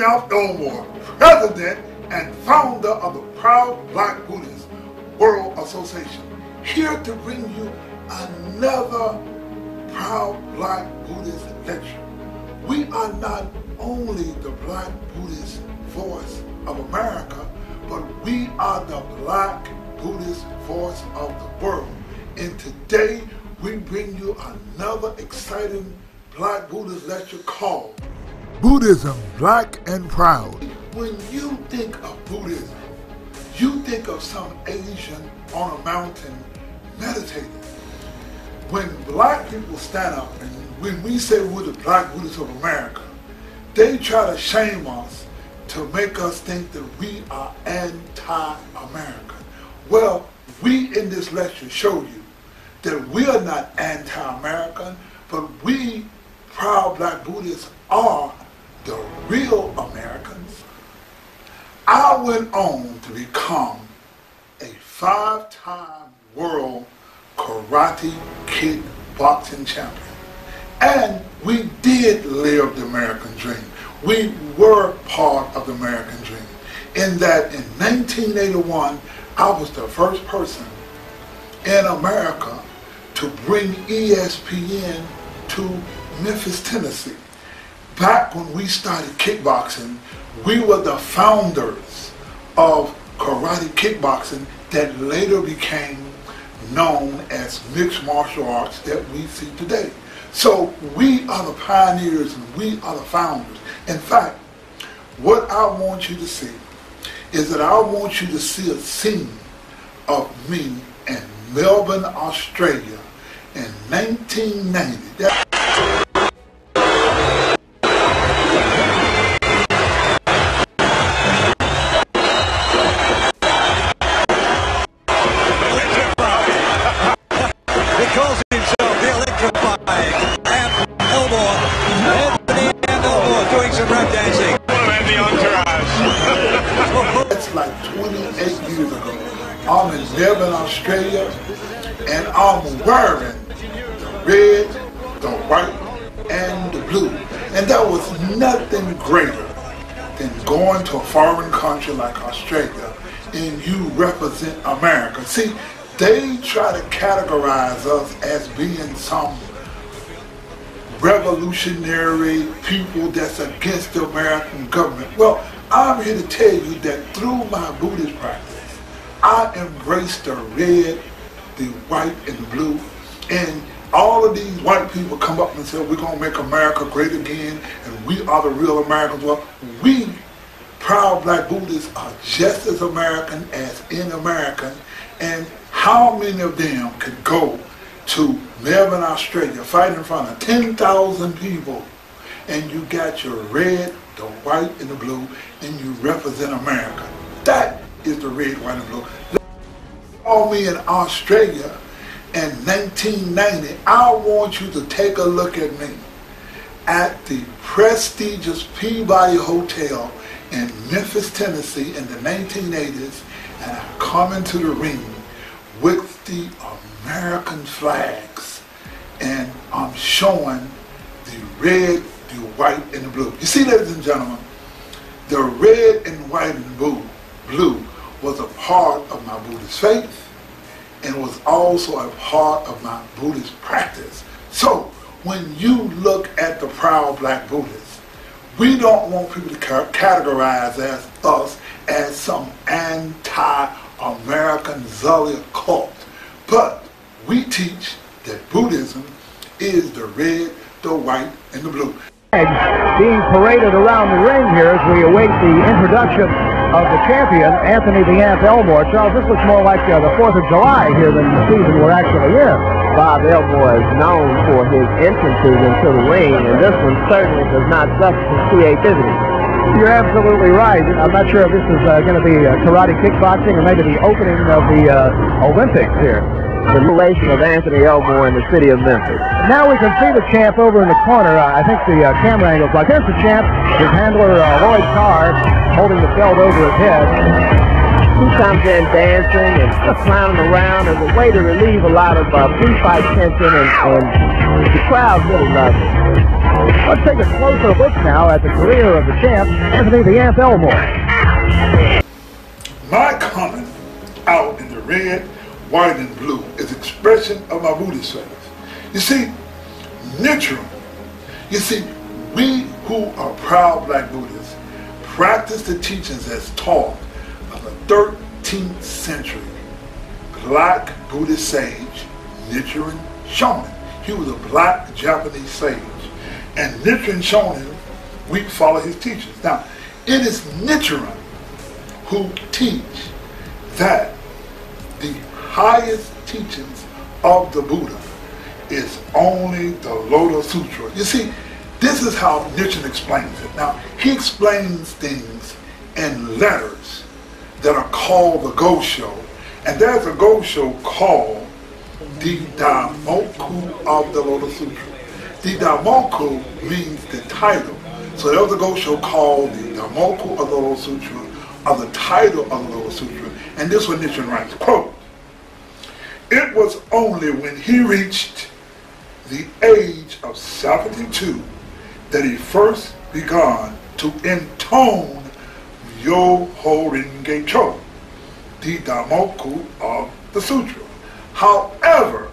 am Elmore, President and Founder of the Proud Black Buddhist World Association, here to bring you another Proud Black Buddhist lecture. We are not only the Black Buddhist voice of America, but we are the Black Buddhist voice of the world. And today we bring you another exciting Black Buddhist lecture called Buddhism Black and Proud. When you think of Buddhism, you think of some Asian on a mountain meditating. When black people stand up and when we say we're the Black Buddhists of America, they try to shame us to make us think that we are anti-American. Well, we in this lecture show you that we are not anti-American, but we Proud Black Buddhists are the real Americans. I went on to become a 5-time world karate kickboxing champion. And we did live the American dream. We were part of the American dream. In that in 1981, I was the first person in America to bring ESPN to Memphis, Tennessee. Back when we started kickboxing, we were the founders of karate kickboxing that later became known as mixed martial arts that we see today. So we are the pioneers and we are the founders. In fact, what I want you to see is that I want you to see a scene of me in Melbourne, Australia in 1990. I'm in Melbourne, Australia, and I'm wearing the red, the white, and the blue. And there was nothing greater than going to a foreign country like Australia and you represent America. See, they try to categorize us as being some revolutionary people that's against the American government. Well, I'm here to tell you that through my Buddhist practice, I embrace the red, the white, and the blue. And all of these white people come up and say, we're going to make America great again, and we are the real Americans. Well, we, Proud Black Buddhists, are just as American as in America. And how many of them could go to Melbourne, Australia, fight in front of 10,000 people, and you got your red, the white, and the blue, and you represent America? That is the red, white, and blue. Saw me in Australia in 1990. I want you to take a look at me at the prestigious Peabody Hotel in Memphis, Tennessee in the 1980s, and I come into the ring with the American flags, and I'm showing the red, the white, and the blue. You see, ladies and gentlemen, the red and white and blue was a part of my Buddhist faith and was also a part of my Buddhist practice. So when you look at the Proud Black Buddhists, we don't want people to categorize us as some anti-American zealot cult. But we teach that Buddhism is the red, the white, and the blue. Being paraded around the ring here as we await the introduction of the champion, Anthony the Ant Elmore. Charles, this looks more like the 4th of July here than the season we're actually in. Bob Elmore is known for his entrances into the ring, and this one certainly does not suffer from creativity. You're absolutely right. I'm not sure if this is going to be karate kickboxing or maybe the opening of the Olympics here. The relation of Anthony Elmore in the city of Memphis. Now we can see the champ over in the corner. I think the camera angle's like, there's the champ, his handler Lloyd Carr holding the belt over his head. He comes in dancing and clowning around as a way to relieve a lot of pre-fight tension, and the crowd really loves it. Let's take a closer look now at the career of the champ, Anthony the Ant Elmore. My coming out in the red, white, and blue is expression of my Buddhist faith. You see, Nichiren, we who are proud Black Buddhists practice the teachings as taught of the 13th century Black Buddhist sage, Nichiren Shonin. He was a Black Japanese sage. And Nichiren Shonin, we follow his teachings. Now, it is Nichiren who teach that the highest teachings of the Buddha is only the Lotus Sutra. You see, this is how Nichiren explains it. Now, he explains things in letters that are called the Gosho. And there's a Gosho called the Daimoku of the Lotus Sutra. The Daimoku means the title. So there's a Gosho called the Daimoku of the Lotus Sutra, of the title of the Lotus Sutra. And this is what Nichiren writes, quote, "It was only when he reached the age of 72 that he first began to intone Myoho Renge Cho, the Daimoku of the Sutra. However,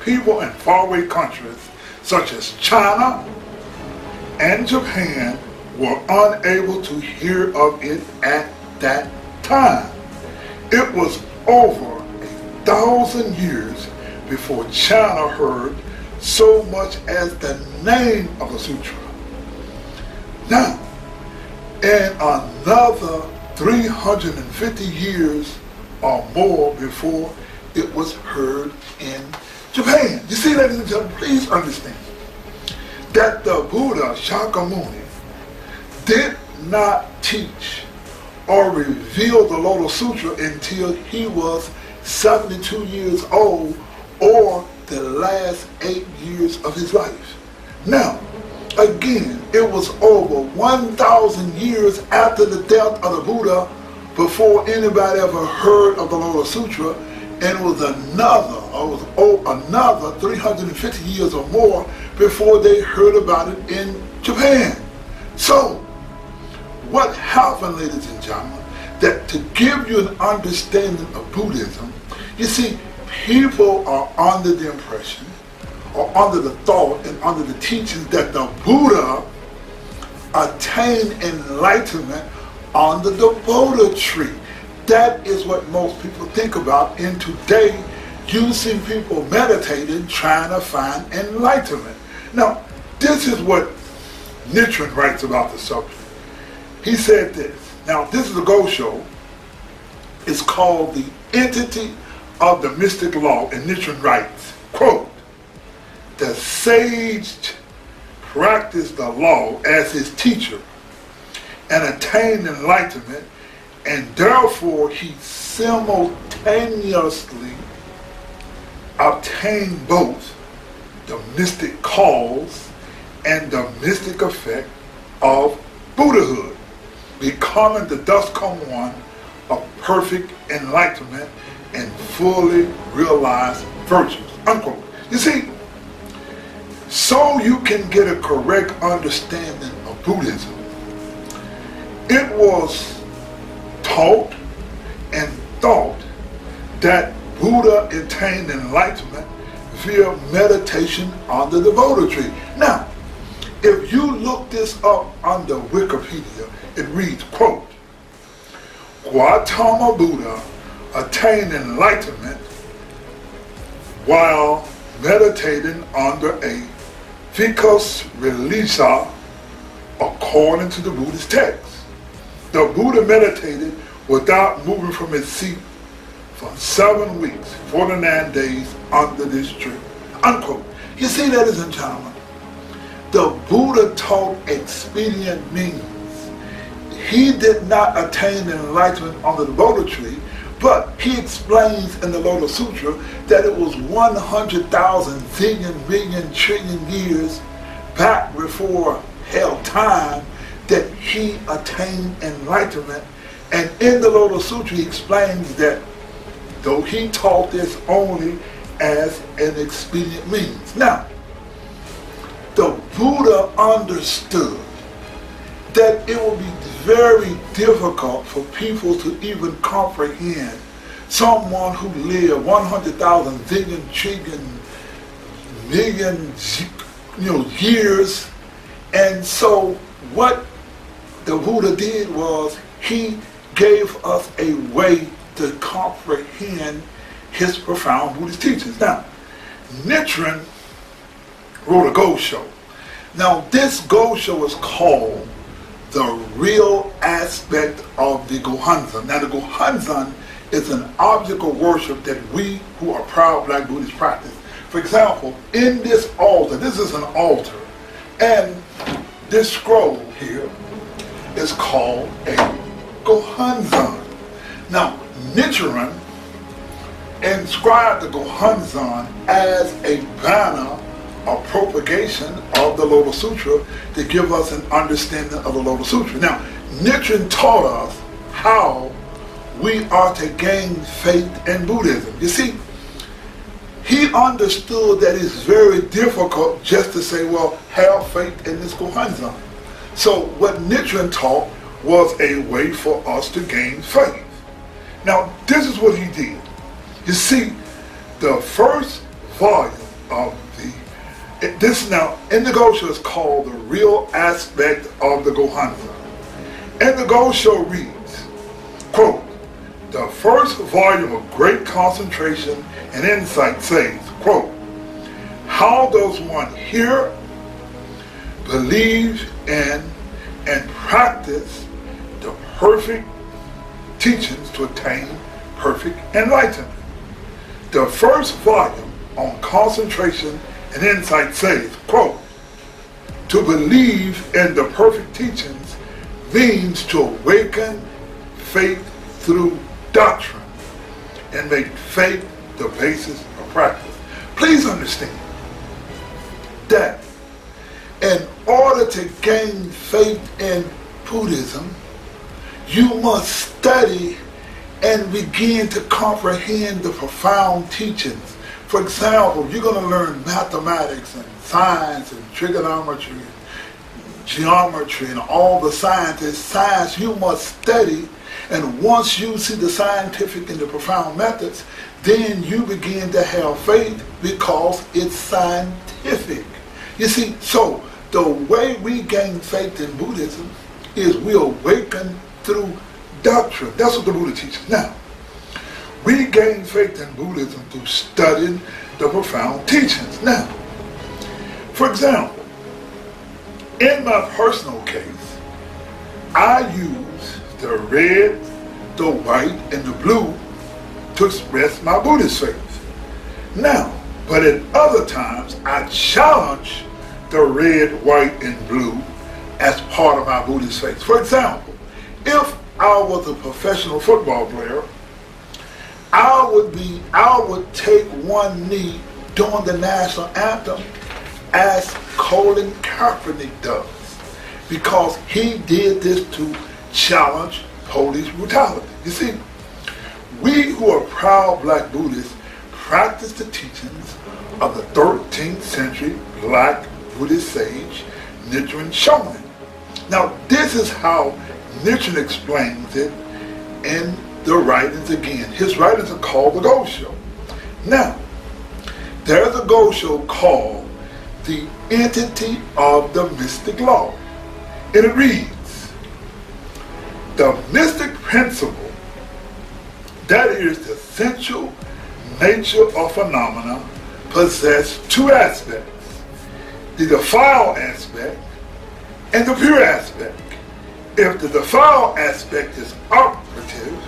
people in faraway countries such as China and Japan were unable to hear of it at that time. It was over 1,000 years before China heard so much as the name of the sutra. Now, in another 350 years or more before it was heard in Japan." You see, ladies and gentlemen, please understand that the Buddha Shakyamuni did not teach or reveal the Lotus Sutra until he was 72 years old, or the last 8 years of his life. Now, again, it was over 1,000 years after the death of the Buddha before anybody ever heard of the Lotus Sutra, and it was another 350 years or more before they heard about it in Japan. So, what happened, ladies and gentlemen, that to give you an understanding of Buddhism, you see, people are under the impression, or under the thought, and under the teachings that the Buddha attained enlightenment under the Bodhi tree. That is what most people think about, and today you see people meditating, trying to find enlightenment. Now, this is what Nichiren writes about the subject. He said this. Now, this is a Gosho. It's called the Entity of the Mystic Law, and Nichiren writes, quote, "The sage practiced the law as his teacher and attained enlightenment, and therefore he simultaneously obtained both the mystic cause and the mystic effect of Buddhahood, becoming the thus come one of perfect enlightenment and fully realized virtues," unquote. You see, so you can get a correct understanding of Buddhism, it was taught and thought that Buddha attained enlightenment via meditation under the Bodhi tree. Now, if you look this up under Wikipedia, it reads, quote, "Gautama Buddha attained enlightenment while meditating under a ficus religiosa, according to the Buddhist text. The Buddha meditated without moving from his seat for 7 weeks, 49 days under this tree," unquote. You see, ladies and gentlemen, the Buddha taught expedient means. He did not attain enlightenment under the Bodhi tree, but he explains in the Lotus Sutra that it was 100,000 zillion, million, trillion years back before hell time that he attained enlightenment. And in the Lotus Sutra he explains that though he taught this only as an expedient means. Now, the Buddha understood that it would be very difficult for people to even comprehend someone who lived 100,000 zillion trillion million years. And so what the Buddha did was he gave us a way to comprehend his profound Buddhist teachings. Now, Nichiren wrote a Go show. Now, this Go show is called The Real Aspect of the Gohonzon. Now, the Gohonzon is an object of worship that we who are proud Black Buddhists practice. For example, in this altar, this is an altar, and this scroll here is called a Gohonzon. Now, Nichiren inscribed the Gohonzon as a banner of propagation of the Lotus Sutra to give us an understanding of the Lotus Sutra. Now, Nichiren taught us how we are to gain faith in Buddhism. You see, he understood that it's very difficult just to say, well, have faith in this Gohonzon. So what Nichiren taught was a way for us to gain faith. Now, this is what he did. You see, the first volume of this now, in the Go show is called The Real Aspect of the Gohonzon. And the Go show reads, quote, the first volume of great concentration and insight says, quote, how does one hear, believe in, and practice the perfect teachings to attain perfect enlightenment? The first volume on concentration and insight says, quote, to believe in the perfect teachings means to awaken faith through doctrine and make faith the basis of practice. Please understand that in order to gain faith in Buddhism, you must study and begin to comprehend the profound teachings. For example, you're going to learn mathematics and science and trigonometry and geometry and all the science you must study. And once you see the scientific and the profound methods, then you begin to have faith because it's scientific. You see, so the way we gain faith in Buddhism is we awaken through doctrine. That's what the Buddha teaches. Now, we gain faith in Buddhism through studying the profound teachings. Now, for example, in my personal case, I use the red, the white, and the blue to express my Buddhist faith. Now, but at other times, I challenge the red, white, and blue as part of my Buddhist faith. For example, if I was a professional football player, I would take one knee during the national anthem as Colin Kaepernick does, because he did this to challenge police brutality. You see, we who are proud Black Buddhists practice the teachings of the 13th century Black Buddhist sage Nichiren Shonin. Now, this is how Nichiren explains it in the writings again. His writings are called the Go Show. Now, there's a Go Show called The Entity of the Mystic Law. And it reads, the mystic principle, that is the essential nature of phenomena, possess two aspects, the defiled aspect and the pure aspect. If the defiled aspect is operative,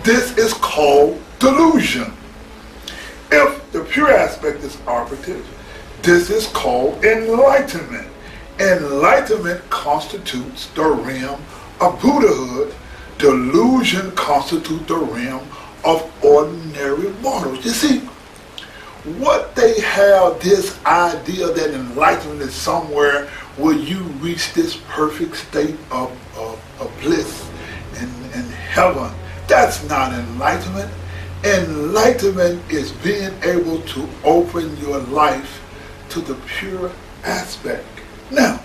this is called delusion. If the pure aspect is operative, this is called enlightenment. Enlightenment constitutes the realm of Buddhahood. Delusion constitutes the realm of ordinary mortals. You see, what they have this idea that enlightenment is somewhere where you reach this perfect state of bliss in heaven. That's not enlightenment. Enlightenment is being able to open your life to the pure aspect. Now,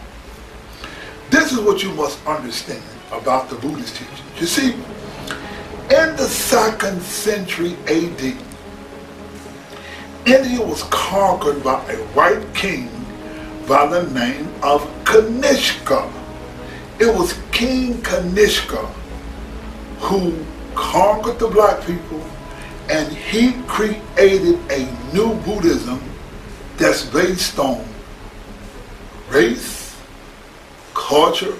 this is what you must understand about the Buddhist teachings. You see, in the 2nd century A.D., India was conquered by a white king by the name of Kanishka. It was King Kanishka who conquered the black people, and he created a new Buddhism that's based on race, culture,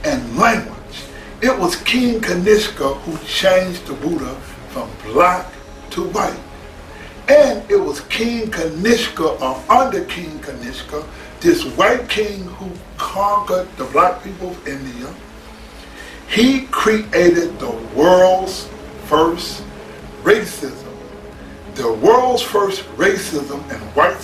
and language. It was King Kanishka who changed the Buddha from black to white. And it was King Kanishka, or under King Kanishka, this white king who conquered the black people of India. He created the world's first racism. The world's first racism and white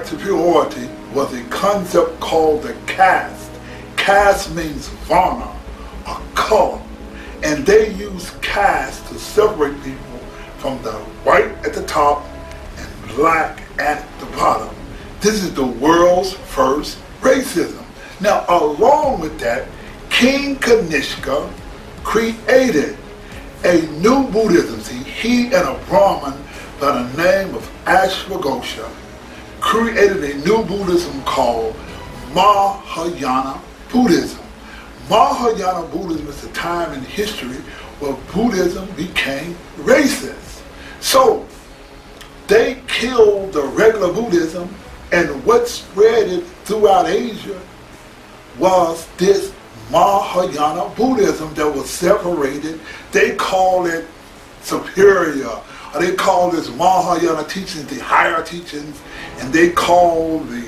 superiority was a concept called the caste. Caste means varna, or color. And they used caste to separate people from the white at the top and black at the bottom. This is the world's first racism. Now, along with that, King Kanishka created a new Buddhism. See, he and a Brahmin by the name of Ashwagosha created a new Buddhism called Mahayana Buddhism. Mahayana Buddhism is a time in history where Buddhism became racist. So they killed the regular Buddhism, and what spread it throughout Asia was this Mahayana Buddhism that was separated. They call it superior, or they call this Mahayana teachings the higher teachings, and they call the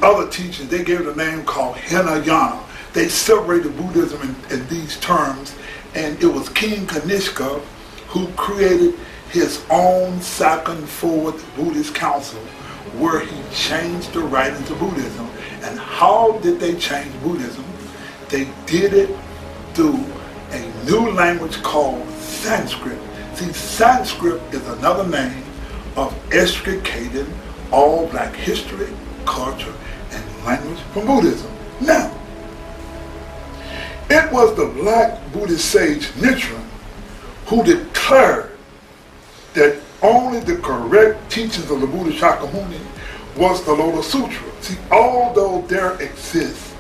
other teachings, they gave it a name called Hinayana. They separated Buddhism in these terms, and it was King Kanishka who created his own second, fourth Buddhist council, where he changed the writings of Buddhism. And how did they change Buddhism? They did it through a new language called Sanskrit. See, Sanskrit is another name of extricating all black history, culture, and language from Buddhism. Now, it was the black Buddhist sage Nichiren who declared that only the correct teachings of the Buddha Shakyamuni was the Lotus Sutra. See, although there exists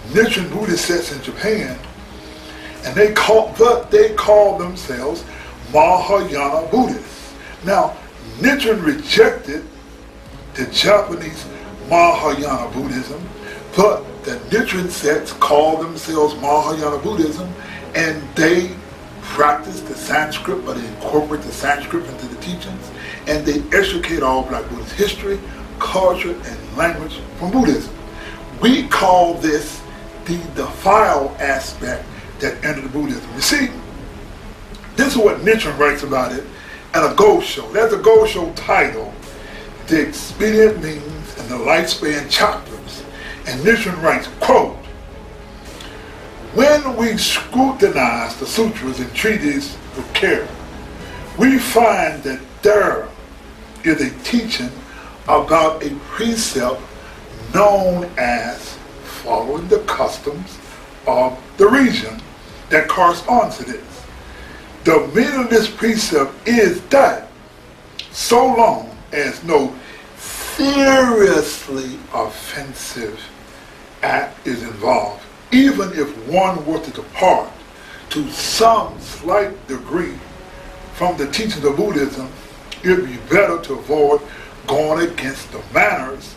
Nichiren Buddhist sects in Japan, and they call themselves Mahayana Buddhists. Now, Nichiren rejected the Japanese Mahayana Buddhism, but the Nichiren sects call themselves Mahayana Buddhism, and they practice the Sanskrit, but they incorporate the Sanskrit into the teachings, and they extricate all black Buddhist history, culture, and language from Buddhism. We call this the defiled aspect that entered Buddhism. You see, this is what Nichiren writes about it at a Go Show. That's a Go Show title, The Expedient Means and the Lifespan Chapters. And Nichiren writes, quote, "When we scrutinize the sutras and treatises with care, we find that there is a teaching about a precept known as following the customs of the region that corresponds to this. The meaning of this precept is that so long as no seriously offensive act is involved, even if one were to depart to some slight degree from the teachings of Buddhism, it would be better to avoid going against the manners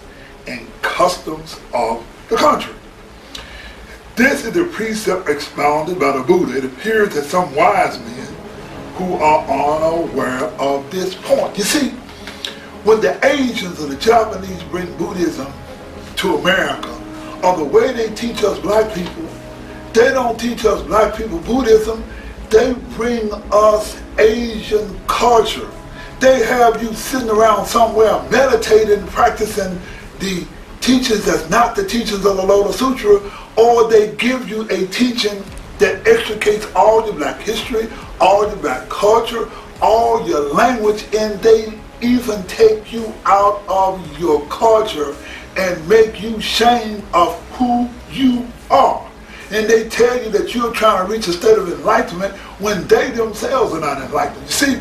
and customs of the country. This is the precept expounded by the Buddha. It appears that some wise men who are unaware of this point. You see, when the Asians or the Japanese bring Buddhism to America, or the way they teach us black people, they don't teach us black people Buddhism, they bring us Asian culture. They have you sitting around somewhere meditating, practicing the teachings that's not the teachings of the Lotus Sutra, or they give you a teaching that extricates all your black history, all your black culture, all your language, and they even take you out of your culture and make you ashamed of who you are. And they tell you that you're trying to reach a state of enlightenment when they themselves are not enlightened. You see,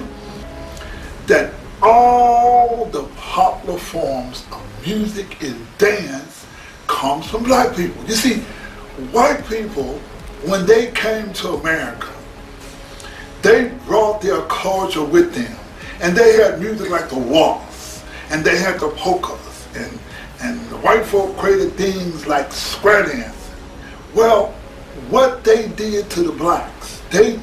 that all the popular forms of music and dance comes from black people. You see, white people, when they came to America, they brought their culture with them. And they had music like the waltz, and they had the polkas, and the white folk created things like square dance. Well, what they did to the blacks, they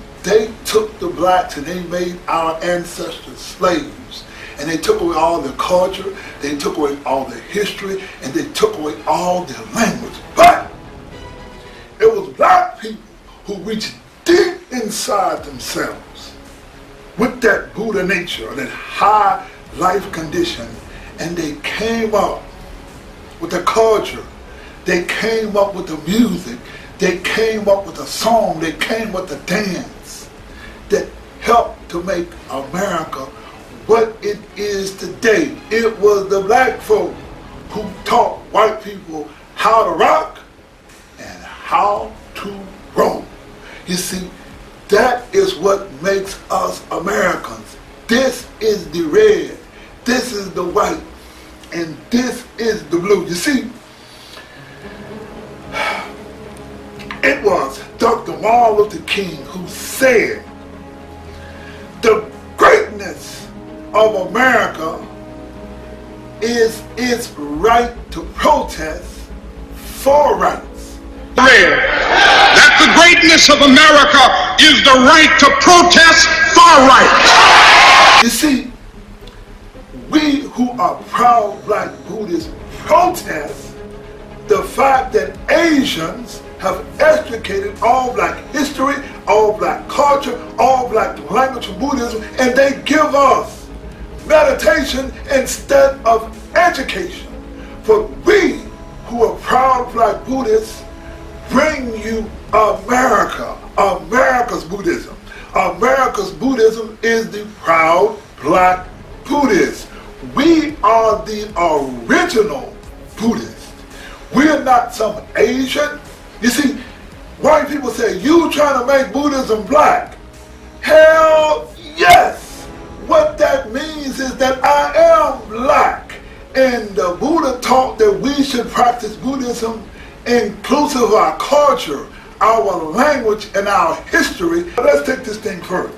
took the blacks and they made our ancestors slaves. And they took away all their culture, they took away all their history, and they took away all their language. But it was black people who reached deep inside themselves with that Buddha nature, that high life condition, and they came up with the culture, they came up with the music, they came up with a song, they came with the dance that helped to make America what it is today. It was the black folk who taught white people how to rock and how to roll. You see, that is what makes us Americans. This is the red, this is the white, and this is the blue. You see, it was Dr. Martin Luther King who said, the greatness of America is its right to protest for rights. That the greatness of America is the right to protest for rights. You see, we who are proud black Buddhists protest the fact that Asians have extricated all black history, all black culture, all black language from Buddhism, and they give us meditation instead of education. For we who are proud black Buddhists bring you America, America's Buddhism. America's Buddhism is the proud black Buddhists. We are the original Buddhists. We're not some Asian. You see, white people say, you trying to make Buddhism black. Hell yes. What that means is that I am black. And the Buddha taught that we should practice Buddhism inclusive of our culture, our language, and our history. Let's take this thing further.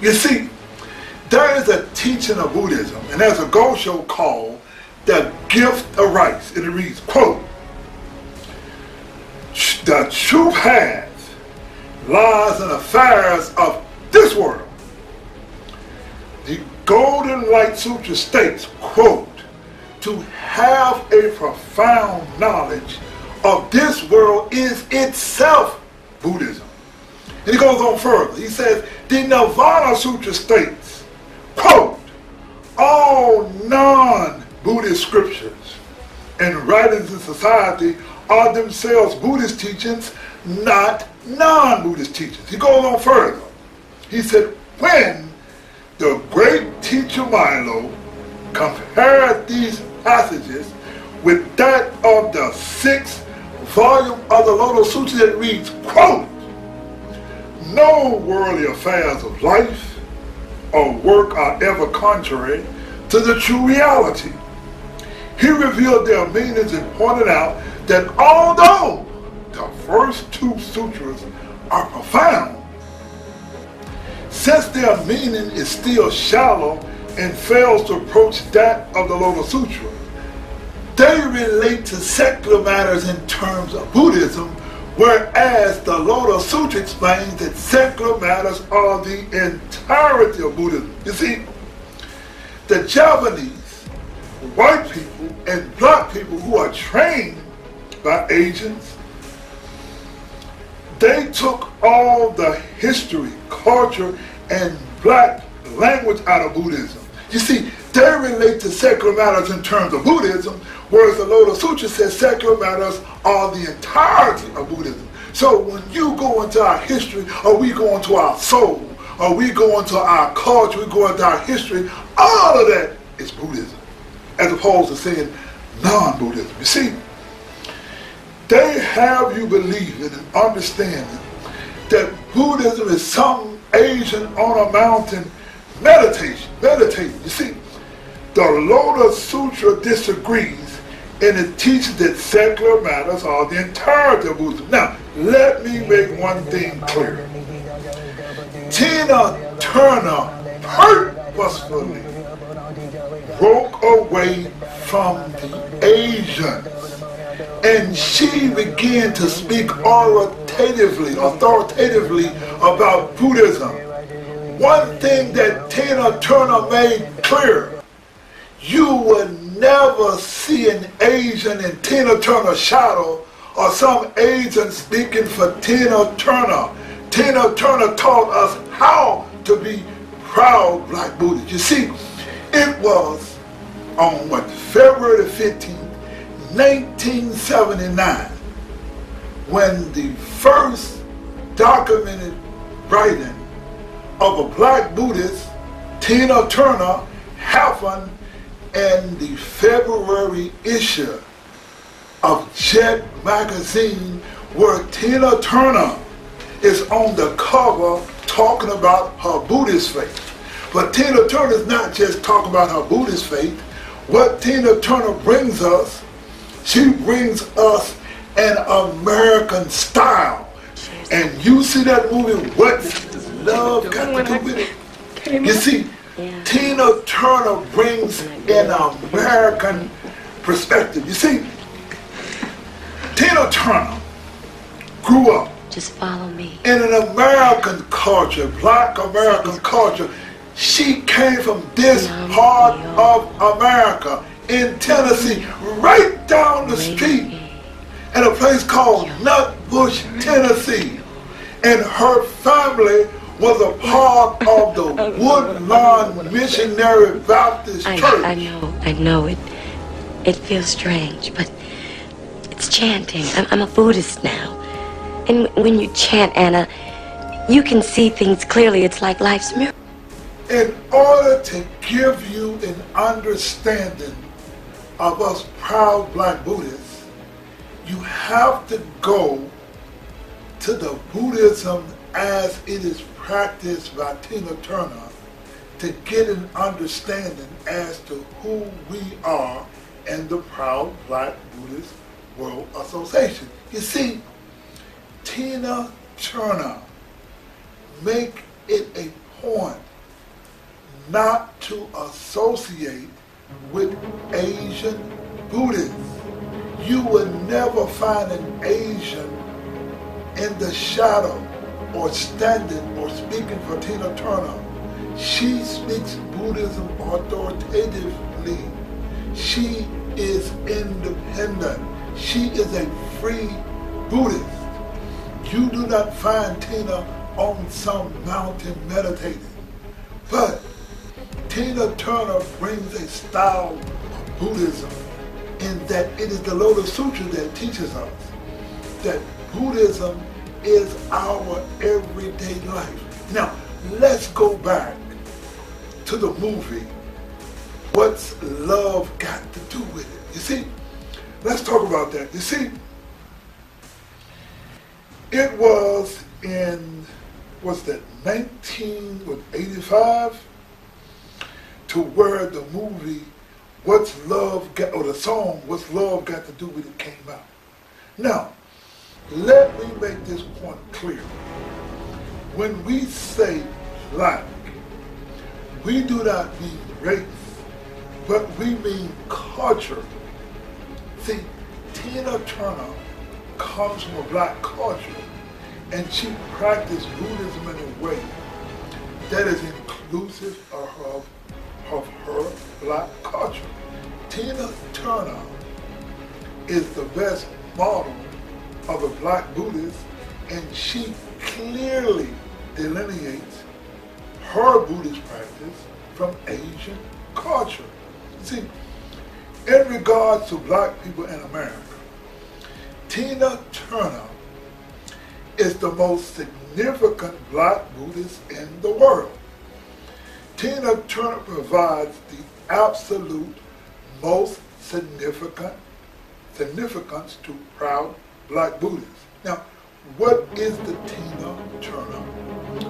You see, there is a teaching of Buddhism, and there's a Gosho called the gift of rights. And it reads, quote, the true path lies in affairs of this world. The Golden Light Sutra states, quote, to have a profound knowledge of this world is itself Buddhism. And he goes on further. He says, the Nirvana Sutra states, quote, all non-Buddhist scriptures and writings in society are themselves Buddhist teachings, not non-Buddhist teachings. He goes on further. He said, when the great teacher Milo compared these passages with that of the 6th volume of the Lotus Sutra, that reads, quote, no worldly affairs of life or work are ever contrary to the true reality. He revealed their meanings and pointed out that although the first 2 sutras are profound, since their meaning is still shallow and fails to approach that of the Lotus Sutra, they relate to secular matters in terms of Buddhism, whereas the Lotus Sutra explains that secular matters are the entirety of Buddhism. You see, the Japanese, white people, and black people who are trained by Asians, they took all the history, culture, and black language out of Buddhism. You see, they relate to secular matters in terms of Buddhism, whereas the Lotus Sutra says secular matters are the entirety of Buddhism. So when you go into our history, or we go into our soul, or we go into our culture, we go into our history, all of that is Buddhism, as opposed to saying non-Buddhism. You see, they have you believing and understanding that Buddhism is some Asian on a mountain meditating. You see, the Lotus Sutra disagrees, and it teaches that secular matters are the entirety of Buddhism. Now, let me make one thing clear. Tina Turner purposefully broke away from the Asians, and she began to speak authoritatively about Buddhism. One thing that Tina Turner made clear: you would never see an Asian in Tina Turner's shadow, or some Asian speaking for Tina Turner. Tina Turner taught us how to be proud Black Buddhists. You see, it was on February the 15th, 1979, when the first documented writing of a Black Buddhist, Tina Turner, happened in the February issue of Jet magazine, where Tina Turner is on the cover talking about her Buddhist faith. But Tina Turner is not just talking about her Buddhist faith. What Tina Turner brings us, she brings us an American style. And you see that movie, What Love Got to Do With It? You see, Tina Turner brings an American perspective. You see, Tina Turner grew up just follow me in an American culture, Black American culture. She came from this part of America, in Tennessee, right down the street, in a place called Nutbush, Tennessee. And her family was a part of the Woodlawn Missionary Baptist Church. I know it feels strange, but it's chanting. I'm a Buddhist now. And when you chant, Anna, you can see things clearly. It's like life's mirror. In order to give you an understanding of us proud Black Buddhists, you have to go to the Buddhism as it is practiced by Tina Turner to get an understanding as to who we are in the proud Black Buddhist World Association. You see, Tina Turner make it a point not to associate with Asian Buddhists. You will never find an Asian in the shadow or standing or speaking for Tina Turner. She speaks Buddhism authoritatively. She is independent. She is a free Buddhist. You do not find Tina on some mountain meditating. But Tina Turner brings a style of Buddhism in that it is the Lotus Sutra that teaches us that Buddhism is our everyday life. Now, let's go back to the movie, What's Love Got to Do With It? You see, let's talk about that. You see, it was in, what's that, 1985, to where the movie What's Love Got, or the song What's Love Got to Do With It came out. Now, let me make this point clear. When we say Black, we do not mean race, but we mean culture. See, Tina Turner comes from a Black culture, and she practiced Buddhism in a way that is inclusive of her Black culture. Tina Turner is the best model of a Black Buddhist, and she clearly delineates her Buddhist practice from Asian culture. See, in regards to Black people in America, Tina Turner is the most significant Black Buddhist in the world. Tina Turner provides the absolute most significance to proud Black Buddhists. Now, what is the Tina Turner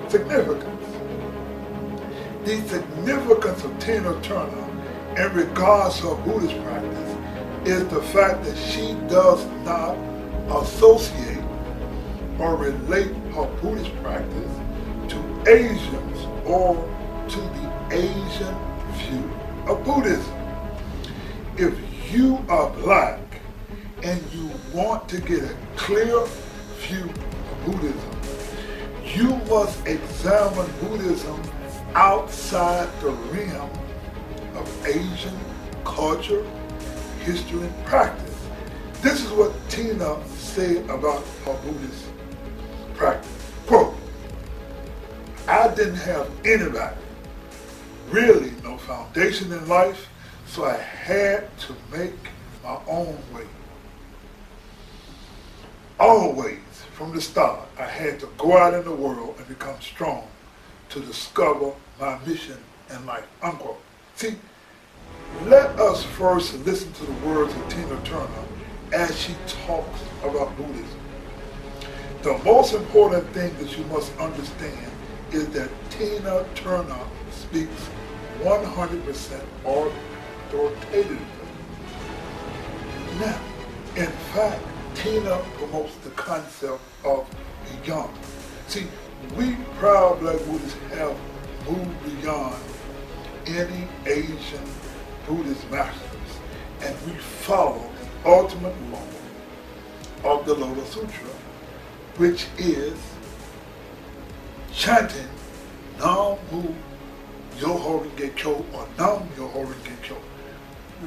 significance? The significance of Tina Turner in regards to her Buddhist practice is the fact that she does not associate or relate her Buddhist practice to Asians or to the Asian view of Buddhism. If you are Black and you want to get a clear view of Buddhism, you must examine Buddhism outside the realm of Asian culture, history, and practice. This is what Tina said about her Buddhist practice. Quote, I didn't have anybody, really no foundation in life, so I had to make my own way. Always, from the start, I had to go out in the world and become strong to discover my mission in life, unquote. See, let us first listen to the words of Tina Turner as she talks about Buddhism. The most important thing that you must understand is that Tina Turner speaks 100% authoritatively. Now, in fact, Tina promotes the concept of beyond. See, we proud Black Buddhists have moved beyond any Asian Buddhist masters, and we follow the ultimate law of the Lotus Sutra, which is chanting Nam Mu Myoho Renge Kyo or Nam Myoho Renge Kyo.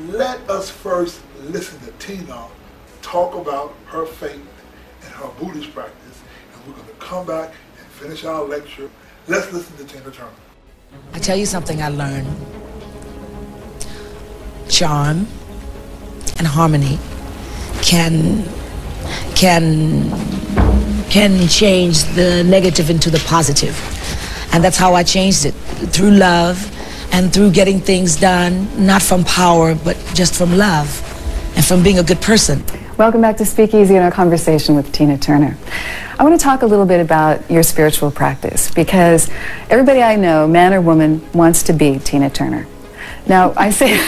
Let us first listen to Tina talk about her faith and her Buddhist practice, and we're going to come back and finish our lecture. Let's listen to Tina Turner. I tell you something I learned. Charm and harmony can change the negative into the positive. And that's how I changed it, through love and through getting things done, not from power, but just from love and from being a good person. Welcome back to Speakeasy and our conversation with Tina Turner. I want to talk a little bit about your spiritual practice, because everybody I know, man or woman, wants to be Tina Turner. Now, I say,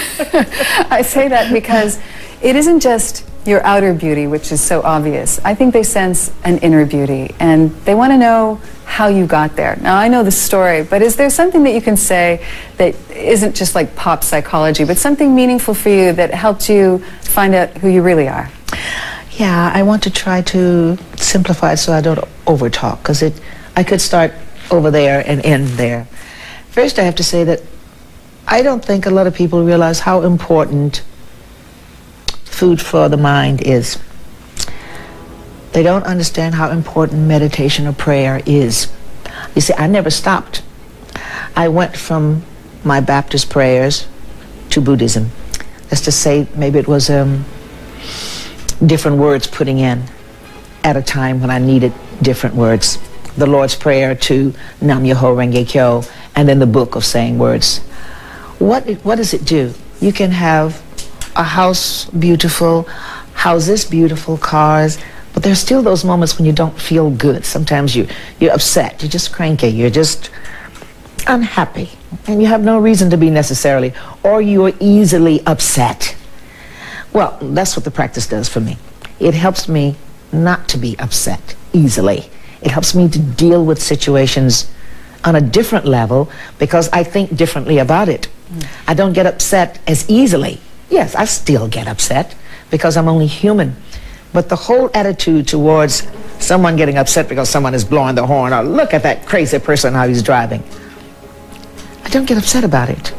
I say that because it isn't just your outer beauty, which is so obvious. I think they sense an inner beauty, and they want to know how you got there. Now, I know the story, but is there something that you can say that isn't just like pop psychology, but something meaningful for you that helped you find out who you really are? Yeah, I want to try to simplify it so I don't overtalk, because I could start over there and end there. First, I have to say that I don't think a lot of people realize how important food for the mind is. They don't understand how important meditation or prayer is. You see, I never stopped. I went from my Baptist prayers to Buddhism. Let's just say maybe it was different words putting in at a time when I needed different words. The Lord's Prayer to Nam Myoho Renge Kyo, and then the book of saying words. What does it do? You can have a house beautiful, houses beautiful, cars, but there's still those moments when you don't feel good. Sometimes you're upset, you're just cranky, you're just unhappy, and you have no reason to be necessarily, or you're easily upset. Well, that's what the practice does for me. It helps me not to be upset easily. It helps me to deal with situations on a different level because I think differently about it. I don't get upset as easily. Yes, I still get upset because I'm only human. But the whole attitude towards someone getting upset because someone is blowing the horn, or look at that crazy person how he's driving, I don't get upset about it.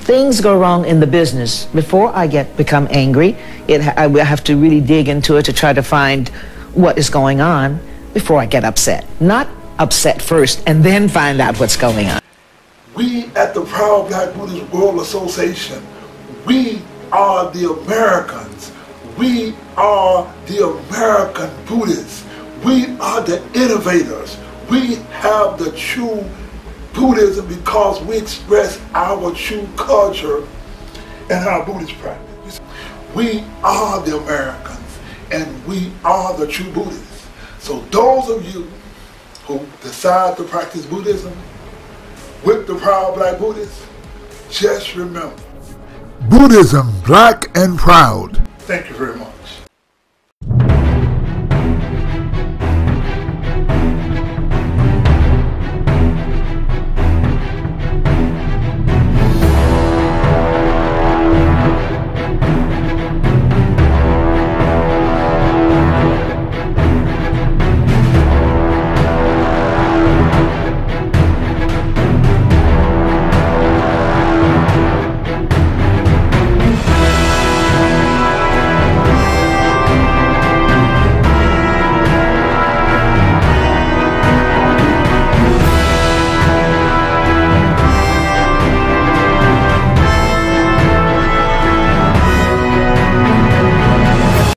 Things go wrong in the business. Before I become angry, I have to really dig into it to try to find what is going on before I get upset. Not upset first and then find out what's going on. We at the Proud Black Buddhist World Association, we are the Americans. We are the American Buddhists. We are the innovators. We have the true Buddhism because we express our true culture and our Buddhist practice. We are the Americans, and we are the true Buddhists. So those of you who decide to practice Buddhism with the proud Black Buddhists, just remember, Buddhism Black and Proud. Thank you very much.